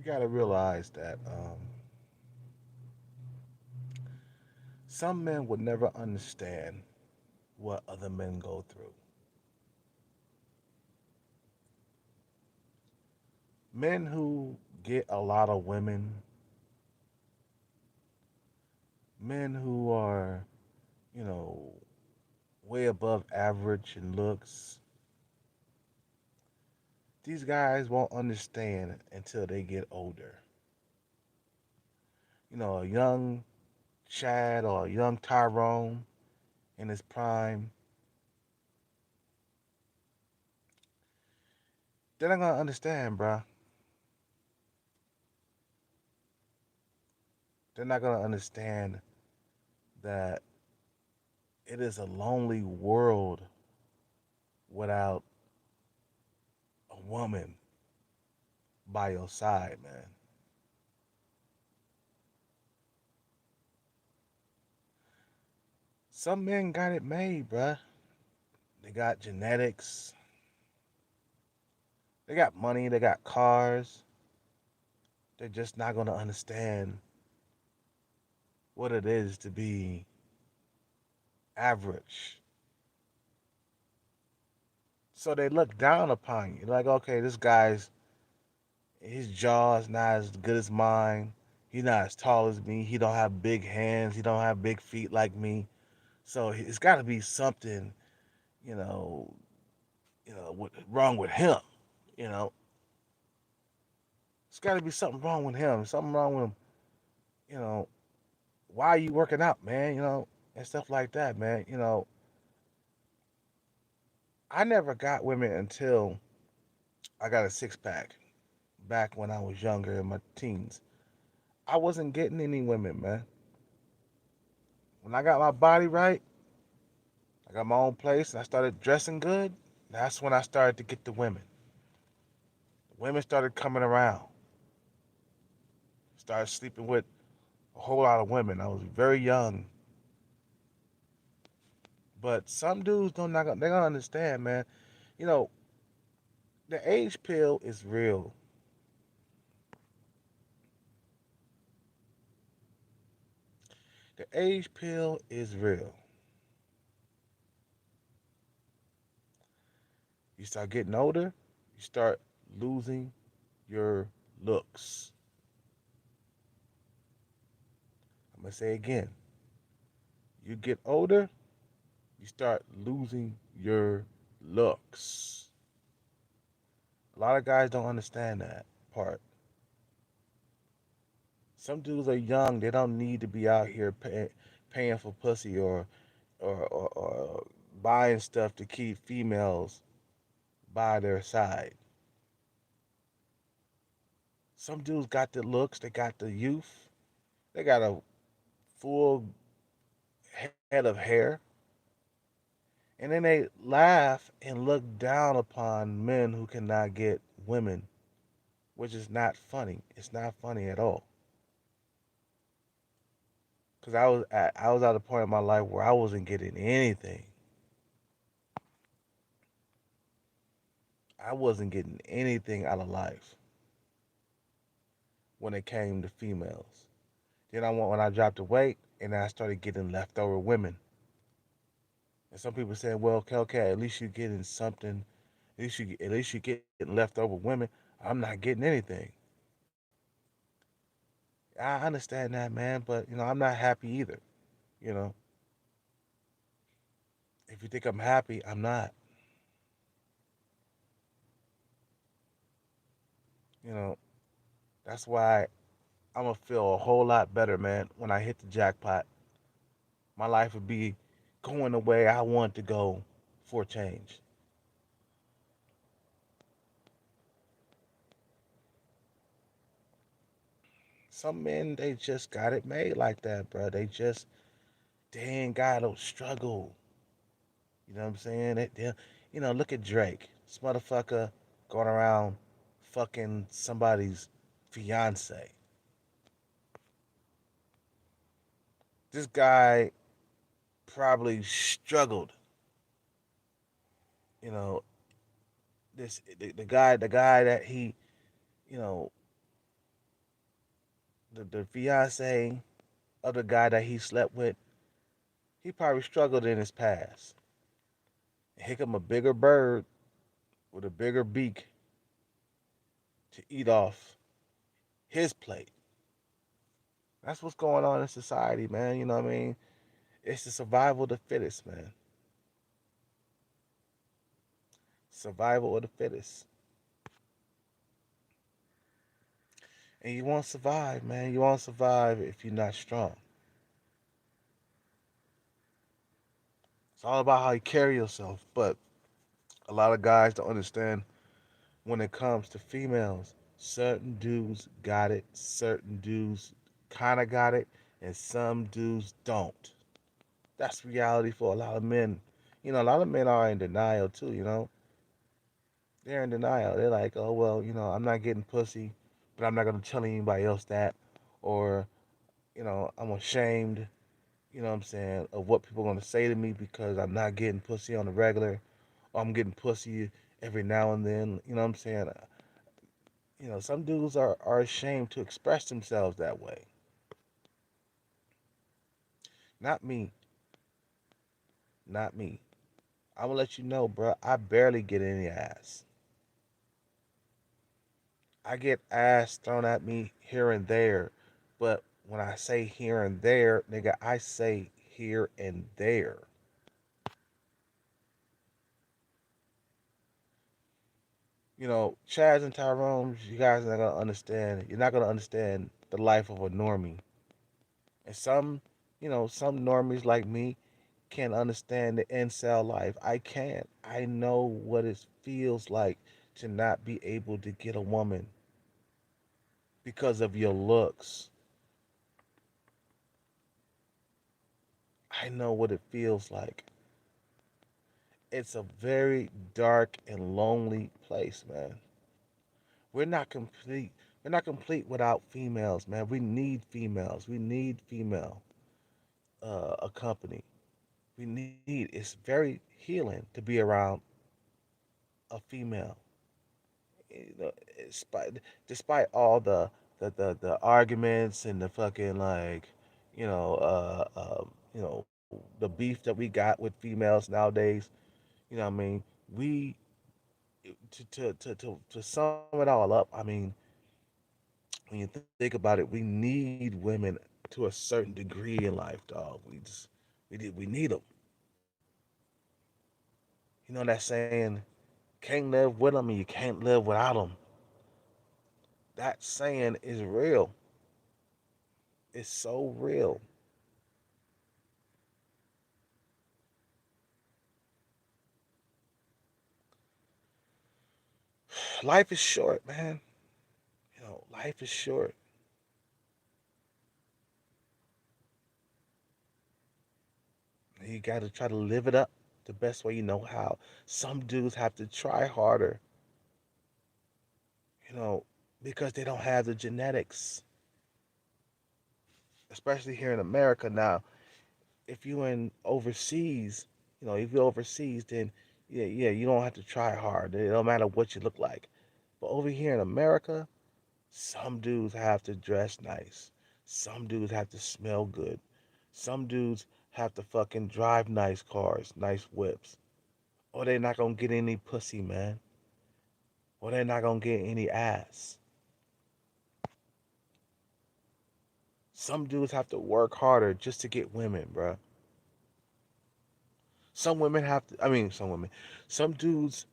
got to realize that some men would never understand what other men go through. Men who get a lot of women, men who are, you know, way above average in looks, these guys won't understand until they get older. A young Chad or a young Tyrone in his prime, they're not gonna understand, bruh. They're not gonna understand that it is a lonely world without a woman by your side, man. Some men got it made, bruh. They got genetics, they got money, they got cars. They're just not gonna understand what it is to be average. So they look down upon you. Like, okay, this guy's his jaw is not as good as mine. He's not as tall as me. He don't have big hands. He don't have big feet like me. So it's got to be something, you know, wrong with him. You know, it's got to be something wrong with him. Something wrong with him. You know, why are you working out, man? And stuff like that, man. I never got women until I got a six pack back when I was younger in my teens. I wasn't getting any women, man. When I got my body right, I got my own place and I started dressing good, that's when I started to get the women. The women started coming around. Started sleeping with a whole lot of women. I was very young. But some dudes don't not they gonna understand, man. You know, the age pill is real. The age pill is real. You start getting older, you start losing your looks. I'm gonna say again. You get older, you start losing your looks. A lot of guys don't understand that part. Some dudes are young; they don't need to be out here paying for pussy or buying stuff to keep females by their side. Some dudes got the looks, they got the youth, they got a full head of hair, and then they laugh and look down upon men who cannot get women, which is not funny. It's not funny at all. Cause I was at a point in my life where I wasn't getting anything. I wasn't getting anything out of life when it came to females. Then when I dropped the weight and I started getting leftover women. And some people saying, well, okay, at least you're getting something. At least you getting leftover women. I'm not getting anything. I understand that, man, but I'm not happy either. You know, if you think I'm happy, I'm not. You know, that's why I'm gonna feel a whole lot better, man, when I hit the jackpot. My life would be going the way I want to go for a change. Some men, they just got it made like that, bro. They ain't got no struggle. You know what I'm saying? Look at Drake. This motherfucker going around fucking somebody's fiance. This guy probably struggled. You know, the guy that he, you know, the fiance of the guy that he slept with, he probably struggled in his past. Here come a bigger bird with a bigger beak to eat off his plate. That's what's going on in society, man. You know what I mean? It's the survival of the fittest, man. Survival of the fittest. And you won't survive, man. You won't survive if you're not strong. It's all about how you carry yourself. But a lot of guys don't understand when it comes to females. Certain dudes got it, certain dudes kind of got it, and some dudes don't. That's reality for a lot of men. You know, a lot of men are in denial too, you know. They're in denial. They're like, oh, well, I'm not getting pussy, but I'm not going to tell anybody else that. Or, I'm ashamed, you know what I'm saying, of what people are going to say to me because I'm not getting pussy on the regular. Or I'm getting pussy every now and then. You know what I'm saying? Some dudes are ashamed to express themselves that way. Not me. Not me. I'm gonna let you know, bro. I barely get any ass. I get ass thrown at me here and there, but when I say here and there, nigga, I say here and there. Chaz and Tyrone, you guys are not gonna understand. You're not gonna understand the life of a normie. And some normies like me can't understand the incel life. I can't. I know what it feels like to not be able to get a woman because of your looks. I know what it feels like. It's a very dark and lonely place, man. We're not complete. We're not complete without females, man. We need females. We need female a company. We need. It's very healing to be around a female. Despite all the arguments and the fucking like, you know, uh, uh, the beef that we got with females nowadays. What I mean? We to sum it all up. I mean, when you think about it, we need women to a certain degree in life, dog. We need them. You know that saying, can't live with them and you can't live without them. That saying is real. It's so real. Life is short, man. Life is short. You got to try to live it up the best way you know how. Some dudes have to try harder, you know, because they don't have the genetics, especially here in America now. If you in overseas, if you're overseas, then yeah, you don't have to try hard. It don't matter what you look like. But over here in America, some dudes have to dress nice. Some dudes have to smell good. Some dudes have to fucking drive nice cars, nice whips. Or they're not gonna get any pussy, man. Or they're not gonna get any ass. Some dudes have to work harder just to get women, bruh. Some women have to, I mean, some women, some dudes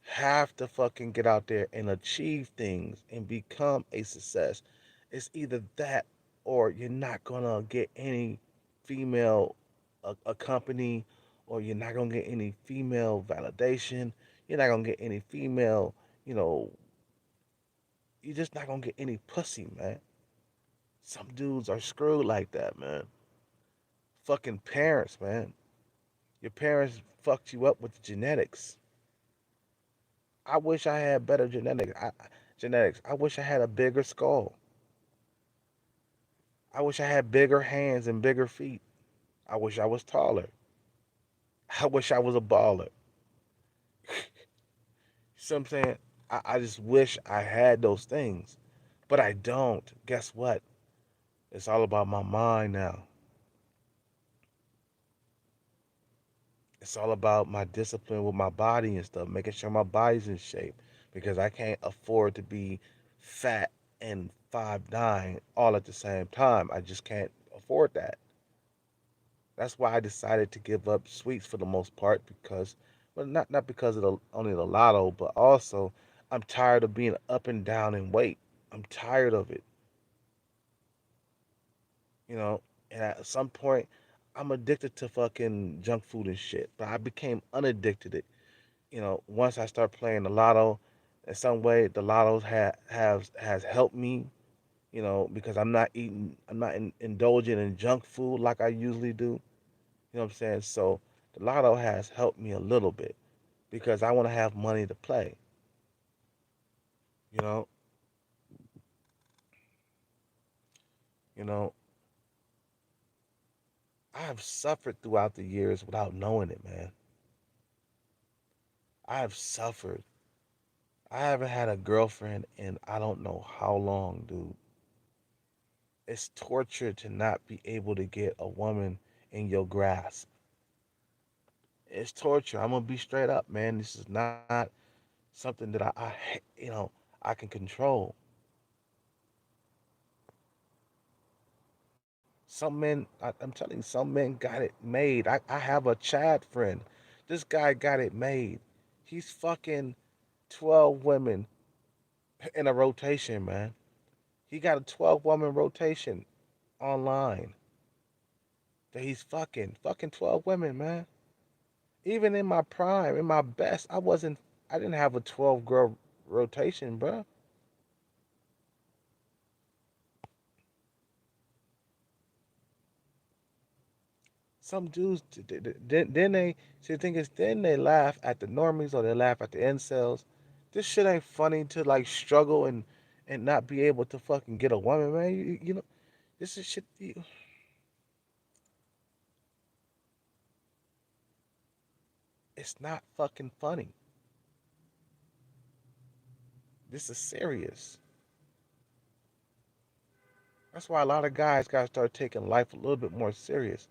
have to fucking get out there and achieve things and become a success. It's either that or you're not gonna get any female a company, or you're not gonna get any female validation. You're not gonna get any female, you know, you're just not gonna get any pussy, man. Some dudes are screwed like that, man. Fucking parents, man. Your parents fucked you up with the genetics. I wish I had better genetics. I wish I had a bigger skull. I wish I had bigger hands and bigger feet. I wish I was taller. I wish I was a baller. See what I'm saying? I just wish I had those things. But I don't. Guess what? It's all about my mind now. It's all about my discipline with my body and stuff, making sure my body's in shape because I can't afford to be fat and 5'9" all at the same time. I just can't afford that. That's why I decided to give up sweets for the most part because, well, not because of only the lotto, but also I'm tired of being up and down in weight. I'm tired of it, you know. And at some point, I'm addicted to fucking junk food and shit. But I became unaddicted. Once I start playing the lotto, in some way, the lottos has helped me. Because I'm not indulging in junk food like I usually do. You know what I'm saying? So the lotto has helped me a little bit because I want to have money to play. You know, you know, I have suffered throughout the years without knowing it, man. I have suffered. I haven't had a girlfriend in I don't know how long, dude. It's torture to not be able to get a woman in your grasp. It's torture. I'm gonna be straight up, man. This is not something that I can control. Some men, I'm telling you, some men got it made. I have a Chad friend. This guy got it made. He's fucking 12 women in a rotation, man. He got a 12 woman rotation online that he's fucking 12 women, man. Even in my prime, in my best, I didn't have a 12 girl rotation, bro. Some dudes, then they, see, the thing is, then they laugh at the normies or they laugh at the incels. This shit ain't funny to like struggle and not be able to fucking get a woman, man. This is shit. It's not fucking funny. This is serious. That's why a lot of guys gotta start taking life a little bit more serious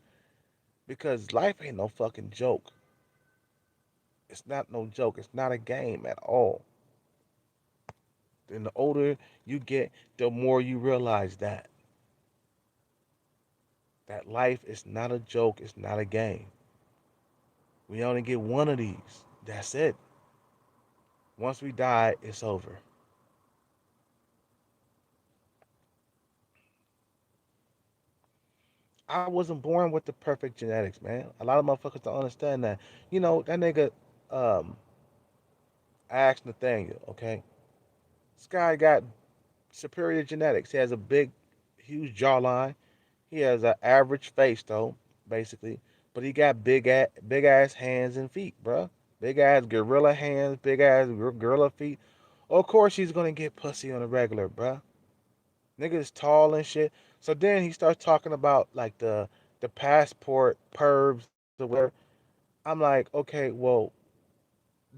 because life ain't no fucking joke. It's not no joke. It's not a game at all. And the older you get, the more you realize that life is not a joke. It's not a game. We only get one of these. That's it. Once we die, it's over. I wasn't born with the perfect genetics, man. A lot of motherfuckers don't understand that. That nigga, um, I asked Nathaniel, okay? This guy got superior genetics. He has a big, huge jawline. He has an average face, though, basically. But he got big ass hands and feet, bruh. Big ass gorilla hands, big ass gorilla feet. Of course he's gonna get pussy on a regular, bruh. Nigga's tall and shit. So then he starts talking about like the passport pervs or whatever. I'm like, okay, well,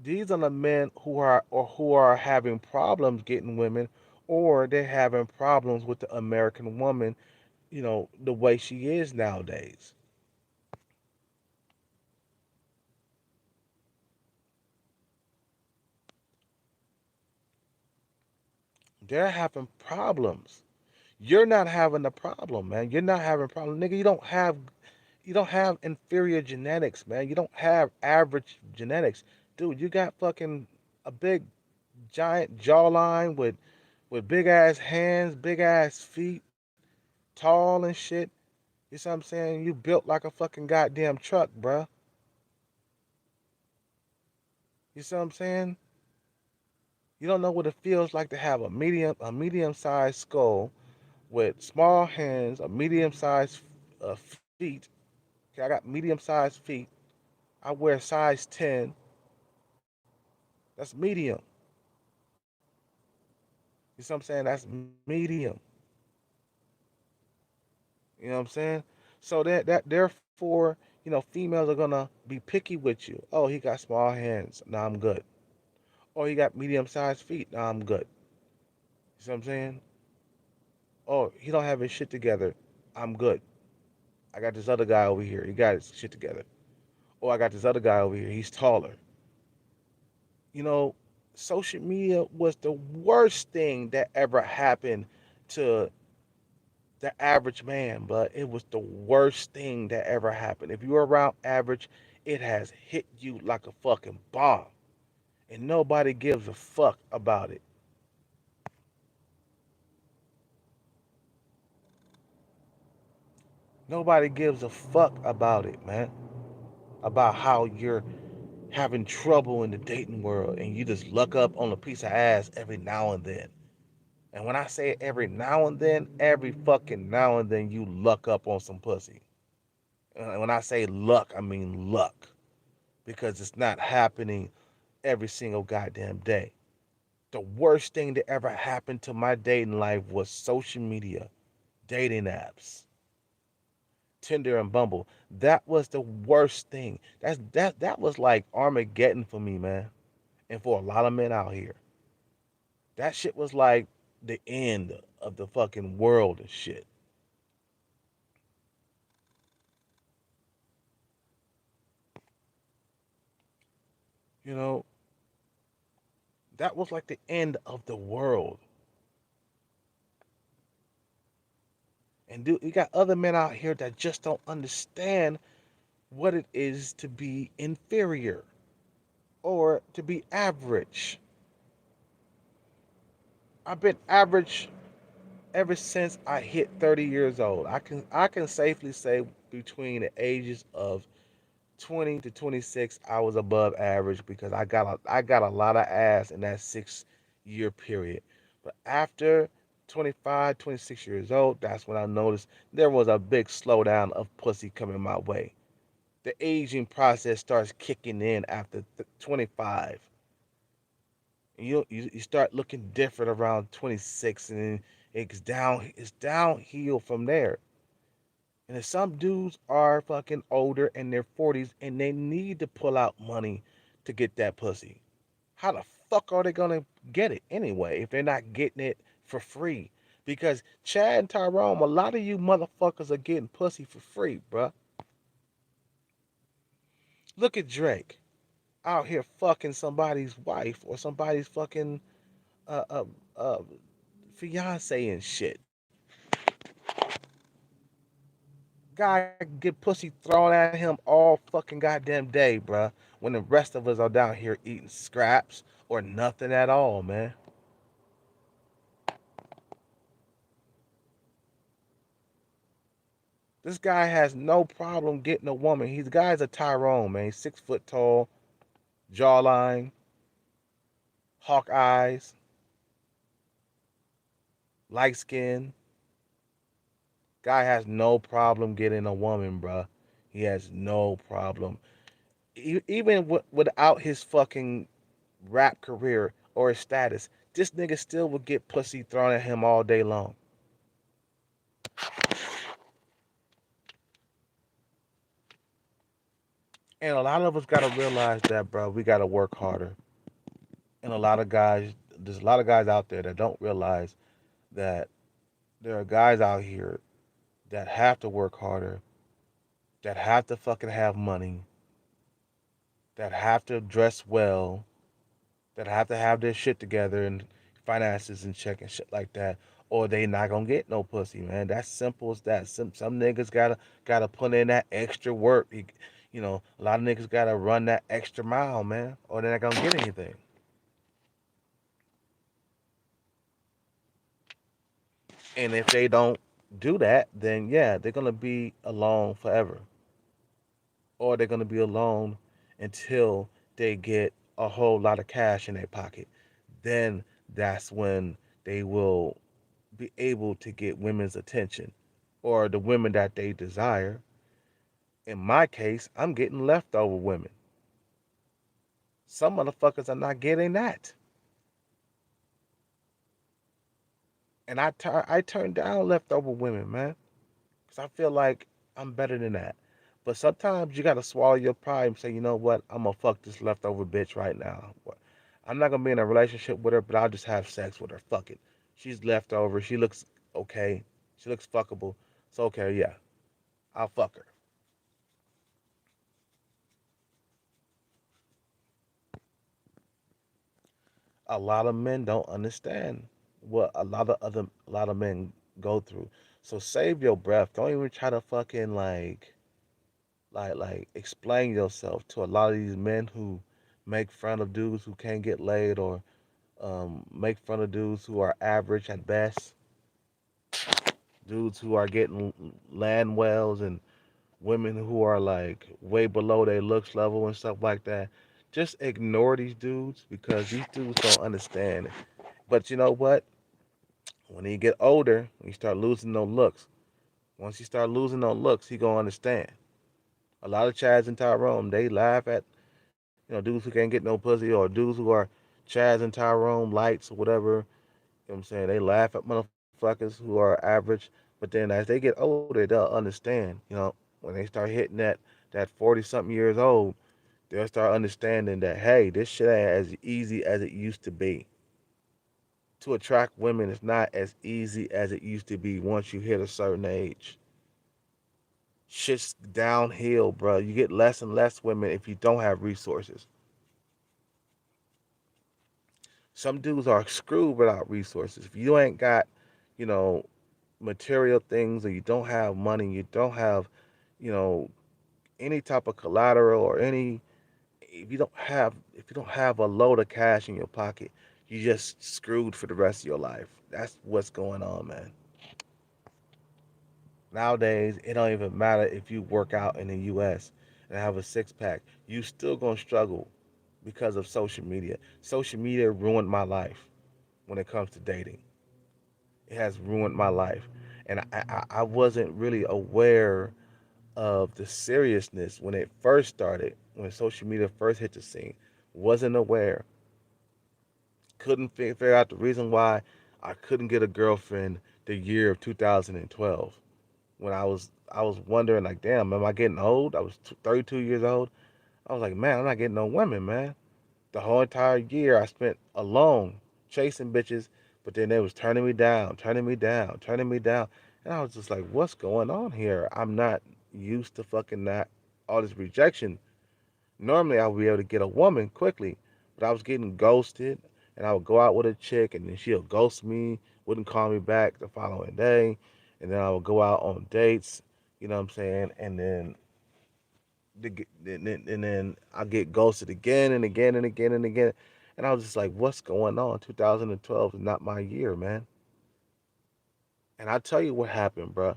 these are the men who are having problems getting women, or they're having problems with the American woman, the way she is nowadays. They're having problems. You're not having a problem, man. You're not having a problem, nigga. You don't have inferior genetics, man. You don't have average genetics, dude. You got fucking a big giant jawline with big ass hands, big ass feet, tall and shit. You see what I'm saying? You built like a fucking goddamn truck, bruh. You see what I'm saying? You don't know what it feels like to have a medium sized skull with small hands, a medium sized feet. Okay, I got medium sized feet. I wear size 10. That's medium. You see what I'm saying? That's medium. You know what I'm saying? So that therefore, females are gonna be picky with you. Oh, he got small hands. Now I'm good. Oh, he got medium sized feet. Now I'm good. You see what I'm saying? Oh, he don't have his shit together. I'm good. I got this other guy over here. He got his shit together. Or I got this other guy over here. He's taller. You know, social media was the worst thing that ever happened to the average man, but it was the worst thing that ever happened. If you're around average, it has hit you like a fucking bomb. And nobody gives a fuck about it. Nobody gives a fuck about it, man. About how you're having trouble in the dating world and you just luck up on a piece of ass every now and then. And when I say every now and then, every fucking now and then you luck up on some pussy. And when I say luck, I mean luck. Because it's not happening every single goddamn day. The worst thing that ever happened to my dating life was social media, dating apps, Tinder and Bumble. That was the worst thing. That was like Armageddon for me, man. And for a lot of men out here. That shit was like the end of the fucking world and shit. You know, that was like the end of the world. And dude, you got other men out here that just don't understand what it is to be inferior or to be average. I've been average ever since I hit 30 years old. I can safely say between the ages of 20 to 26 I was above average because I got a lot of ass in that 6 year period. But after 25, 26 years old, that's when I noticed there was a big slowdown of pussy coming my way. The aging process starts kicking in after 25. You start looking different around 26, and then it's downhill from there. And if some dudes are fucking older in their 40s and they need to pull out money to get that pussy, how the fuck are they gonna get it anyway if they're not getting it for free? Because Chad and Tyrone, a lot of you motherfuckers are getting pussy for free, bruh. Look at Drake out here fucking somebody's wife or somebody's fucking uh, uh, uh, fiance and shit. Guy get pussy thrown at him all fucking goddamn day, bruh. When the rest of us are down here eating scraps or nothing at all, man. This guy has no problem getting a woman. He's guy's a Tyrone, man. He's 6 foot tall, jawline, hawk eyes, light skin. Guy has no problem getting a woman, bruh. He has no problem. Even without his fucking rap career or his status, this nigga still would get pussy thrown at him all day long. And a lot of us gotta realize that, bro. We gotta work harder. And there's a lot of guys out there that don't realize that there are guys out here that have to work harder, that have to fucking have money, that have to dress well, that have to have their shit together and finances in check and shit like that, or they not gonna get no pussy, man. That's simple as that. Some niggas gotta put in that extra work. A lot of niggas gotta run that extra mile, man, or they're not gonna get anything. And if they don't do that, then yeah, they're gonna be alone forever, or they're gonna be alone until they get a whole lot of cash in their pocket. Then that's when they will be able to get women's attention or the women that they desire. In my case, I'm getting leftover women. Some motherfuckers are not getting that. And I turn down leftover women, man, because I feel like I'm better than that. But sometimes you got to swallow your pride and say, you know what? I'm going to fuck this leftover bitch right now. I'm not going to be in a relationship with her, but I'll just have sex with her. Fuck it. She's leftover. She looks okay. She looks fuckable. So okay, yeah, I'll fuck her. A lot of men don't understand what a lot of men go through. So save your breath. Don't even try to fucking like explain yourself to a lot of these men who make fun of dudes who can't get laid, or make fun of dudes who are average at best, dudes who are getting land wells, and women who are like way below their looks level and stuff like that. Just ignore these dudes because these dudes don't understand. But you know what? When he get older, when he start losing those looks, once he start losing those looks, he gonna understand. A lot of Chads and Tyrone, they laugh at dudes who can't get no pussy, or dudes who are Chads and Tyrone lights or whatever. You know what I'm saying? They laugh at motherfuckers who are average, but then as they get older, they'll understand. When they start hitting that 40 something years old, they'll start understanding that hey, this shit ain't as easy as it used to be. To attract women is not as easy as it used to be once you hit a certain age. Shit's downhill, bro. You get less and less women if you don't have resources. Some dudes are screwed without resources. If you ain't got, you know, material things, or you don't have money, you don't have, you know, any type of collateral, or any if you don't have a load of cash in your pocket, you just screwed for the rest of your life. That's what's going on, man. Nowadays, it don't even matter if you work out in the US and have a six pack. You still gonna struggle because of social media. Social media ruined my life when it comes to dating. It has ruined my life. And I wasn't really aware of the seriousness when it first started, when social media first hit the scene. Wasn't aware. Couldn't figure out the reason why I couldn't get a girlfriend the year of 2012. When I was wondering, like, damn, am I getting old? I was 32 years old. I was like, man, I'm not getting no women, man. The whole entire year I spent alone chasing bitches, but then they was turning me down, turning me down, turning me down. And I was just like, what's going on here? I'm not used to fucking that all this rejection. Normally I would be able to get a woman quickly, but I was getting ghosted, and I would go out with a chick and then she'll ghost me, wouldn't call me back the following day, and then I would go out on dates, you know what I'm saying? And then I get ghosted again and again and again and again. And I was just like, what's going on? 2012 is not my year, man. And I tell you what happened, bro.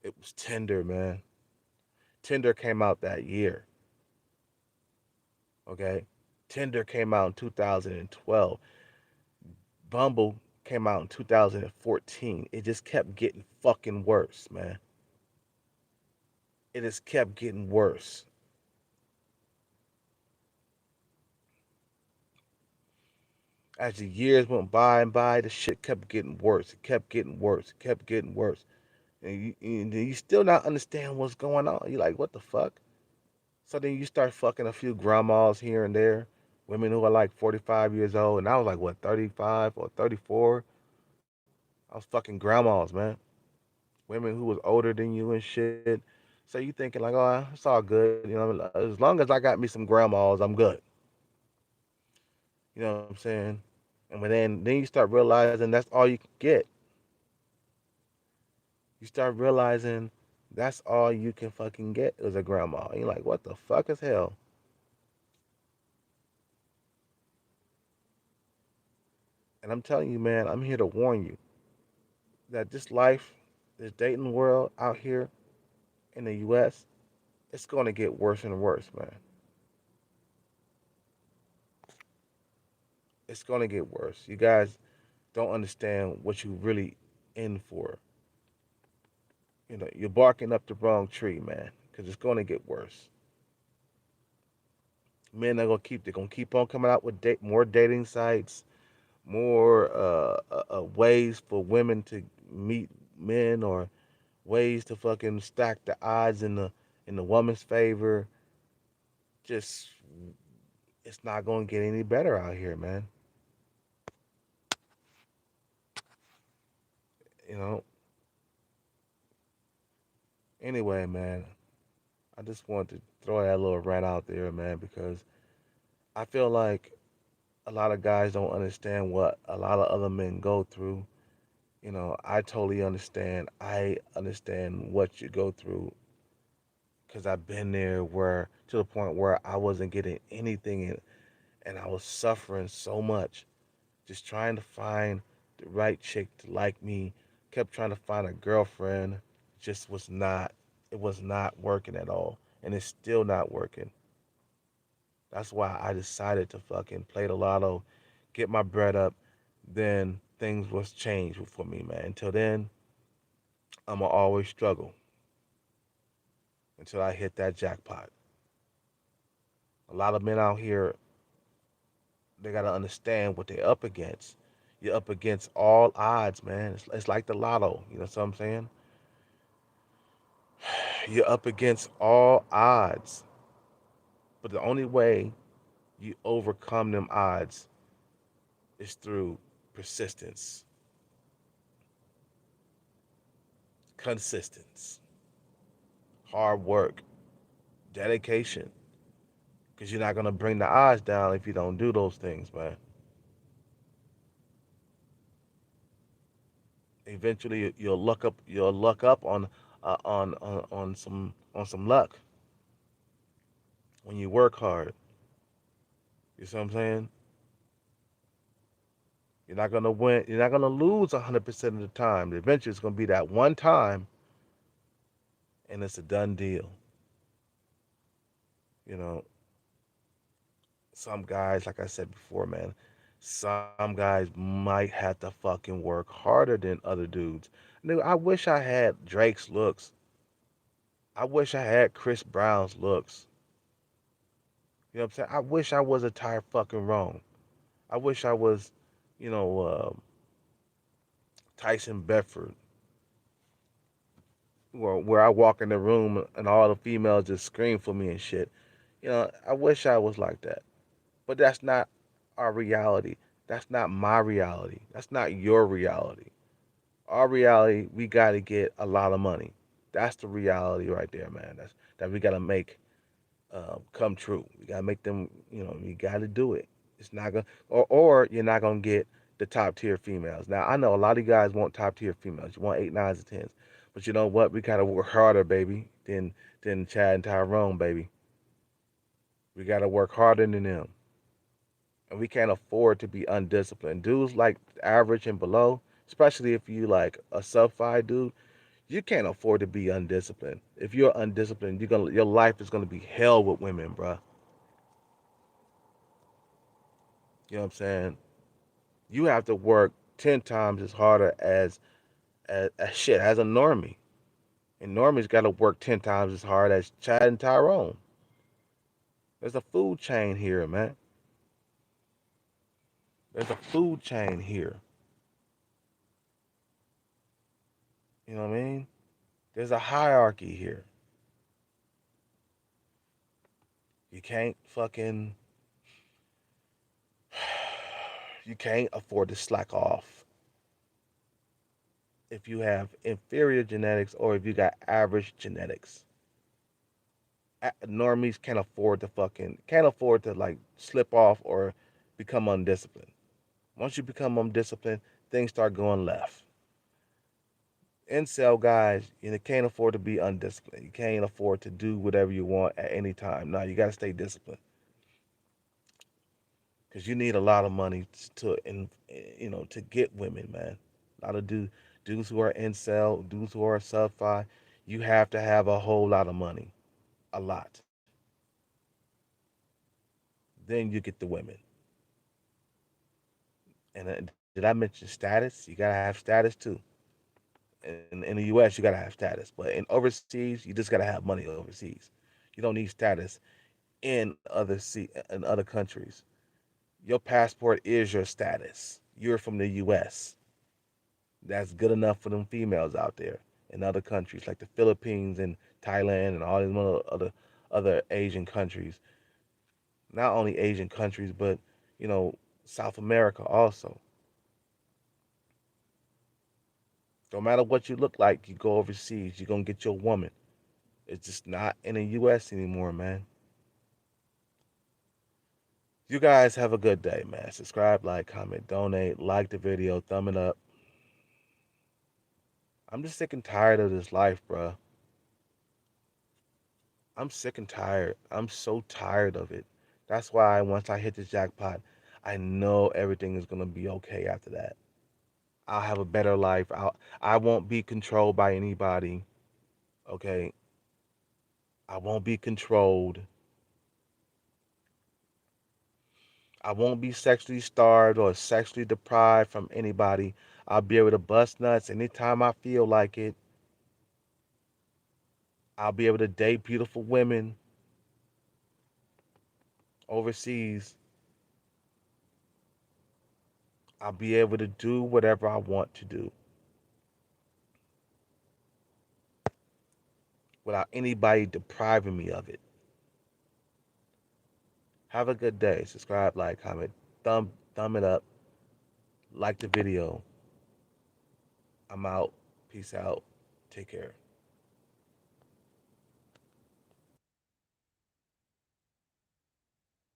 It was Tinder, man. Tinder came out that year, okay? Tinder came out in 2012. Bumble came out in 2014. It just kept getting fucking worse, man. It just kept getting worse. As the years went by and by, the shit kept getting worse. It kept getting worse. It kept getting worse. And you still not understand what's going on. You're like, what the fuck? So then you start fucking a few grandmas here and there, women who are like 45 years old. And I was like, what, 35 or 34? I was fucking grandmas, man. Women who was older than you and shit. So you thinking like, oh, it's all good. As long as I got me some grandmas, I'm good. You know what I'm saying? And then you start realizing that's all you can get. You start realizing that's all you can fucking get is a grandma. And you're like, what the fuck is hell? And I'm telling you, man, I'm here to warn you that this life, this dating world out here in the US, it's going to get worse and worse, man. It's going to get worse. You guys don't understand what you really in for. You're barking up the wrong tree, man, because it's going to get worse. Men are they're gonna keep on coming out with more dating sites, more ways for women to meet men, or ways to fucking stack the odds in the woman's favor. Just it's not gonna get any better out here, man. You know. Anyway, man, I just wanted to throw that little rant out there, man, because I feel like a lot of guys don't understand what a lot of other men go through. I totally understand. I understand what you go through because I've been there where to the point where I wasn't getting anything and I was suffering so much just trying to find the right chick to like me. Kept trying to find a girlfriend. Just was not. It was not working at all, and it's still not working. That's why I decided to fucking play the lotto, get my bread up. Then things was changed for me, man. Until then, I'ma always struggle until I hit that jackpot. A lot of men out here, they gotta understand what they're up against. You're up against all odds, man. It's like the lotto. You know what I'm saying? You're up against all odds. But the only way you overcome them odds is through persistence, consistency, hard work, dedication. Because you're not gonna bring the odds down if you don't do those things, man. Eventually, you'll luck up. You'll luck up on some luck when you work hard. You see what I'm saying? You're not gonna win. You're not gonna lose 100% of the time. Eventually, it's gonna be that one time, and it's a done deal. You know, some guys, like I said before, man, some guys might have to fucking work harder than other dudes. Dude, I wish I had Drake's looks. I wish I had Chris Brown's looks. You know what I'm saying? I wish I was a Ty fucking wrong. I wish I was, you know, Tyson Bedford, where I walk in the room and all the females just scream for me and shit. I wish I was like that. But that's not our reality. That's not my reality. That's not your reality. Our reality, we got to get a lot of money. That's the reality right there, man. That we got to make come true. We got to make them, you got to do it. It's not going to, or you're not going to get the top tier females. Now, I know a lot of you guys want top tier females. You want eight, nines, and tens. But you know what? We got to work harder, baby, than Chad and Tyrone, baby. We got to work harder than them. And we can't afford to be undisciplined. Dudes like average and below, especially if you like a sub five dude, you can't afford to be undisciplined. If you're undisciplined, your life is gonna be hell with women, bruh. You know what I'm saying? You have to work 10 times as harder as shit as a normie, and normies got to work 10 times as hard as Chad and Tyrone. There's a food chain here, man. There's a food chain here. You know what I mean? There's a hierarchy here. You can't fucking you can't afford to slack off if you have inferior genetics or if you got average genetics. Normies can't afford to like slip off or become undisciplined. Once you become undisciplined, things start going left. Incel guys, can't afford to be undisciplined. You can't afford to do whatever you want at any time. No, you got to stay disciplined because you need a lot of money to get women, man. A lot of dudes who are incel, dudes who are sub five, you have to have a whole lot of money, a lot. Then you get the women. And did I mention status? You gotta have status too. In the U.S., you gotta have status, but in overseas, you just gotta have money overseas. You don't need status in other countries. Your passport is your status. You're from the U.S. That's good enough for them females out there in other countries like the Philippines and Thailand and all these other Asian countries. Not only Asian countries, but you know South America also. No matter what you look like, you go overseas, you're gonna get your woman. It's just not in the US anymore, man. You guys have a good day, man. Subscribe, like, comment, donate, like the video, thumb it up. I'm just sick and tired of this life, bro. I'm sick and tired. I'm so tired of it. That's why once I hit the jackpot, I know everything is gonna be okay after that. I'll have a better life. I won't be controlled by anybody. Okay. I won't be controlled. I won't be sexually starved or sexually deprived from anybody. I'll be able to bust nuts anytime I feel like it. I'll be able to date beautiful women overseas. I'll be able to do whatever I want to do without anybody depriving me of it. Have a good day. Subscribe, like, comment, thumb it up, like the video. I'm out. Peace out. Take care.